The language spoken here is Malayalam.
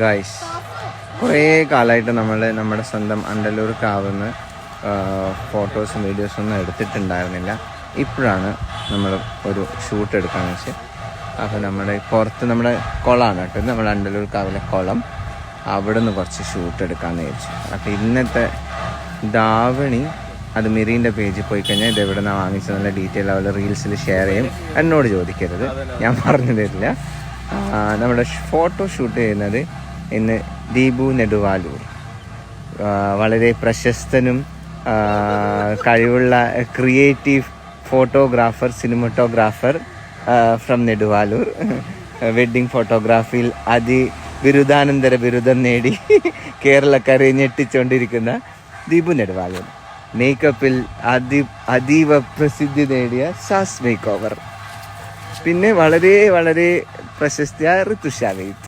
ഗൈസ്, കുറേ കാലമായിട്ട് നമ്മൾ നമ്മുടെ സ്വന്തം അണ്ടല്ലൂർ കാവുന്ന് ഫോട്ടോസും വീഡിയോസും ഒന്നും എടുത്തിട്ടുണ്ടായിരുന്നില്ല. ഇപ്പോഴാണ് നമ്മൾ ഒരു ഷൂട്ട് എടുക്കാമെന്ന് വെച്ച്. അപ്പോൾ നമ്മുടെ പുറത്ത് നമ്മുടെ കുളമാണ് കേട്ടോ, നമ്മുടെ അണ്ടല്ലൂർ കാവിലെ കുളം, അവിടെ നിന്ന് കുറച്ച് ഷൂട്ട് എടുക്കാമെന്ന് വിചാരിച്ചു. അപ്പോൾ ഇന്നത്തെ ധാവണി അത് മിറീൻ്റെ പേജിൽ പോയി കഴിഞ്ഞാൽ ഇത് എവിടെ നിന്നാണ് വാങ്ങിച്ചത് നല്ല ഡീറ്റെയിൽ അവൾ റീൽസിൽ ഷെയർ ചെയ്യും. എന്നോട് ചോദിക്കരുത്, ഞാൻ പറഞ്ഞു തരില്ല. നമ്മുടെ ഫോട്ടോ ഷൂട്ട് ചെയ്യുന്നത് ഇന്ന് ദീപു നെടുവാലൂർ, വളരെ പ്രശസ്തനും കഴിവുള്ള creative photographer, cinematographer from Neduvalur. Wedding ഫോട്ടോഗ്രാഫിയിൽ ബിരുദാനന്തര ബിരുദം നേടി കേരളക്കരെ ഞെട്ടിച്ചുകൊണ്ടിരിക്കുന്ന ദീപു നെടുവാലൂർ. മേക്കപ്പിൽ അതീവ പ്രസിദ്ധി നേടിയ സാസ് മേക്ക് ഓവർ, പിന്നെ വളരെ വളരെ പ്രശസ്തിയായ ഋതുഷ വെയ്ത്ത്.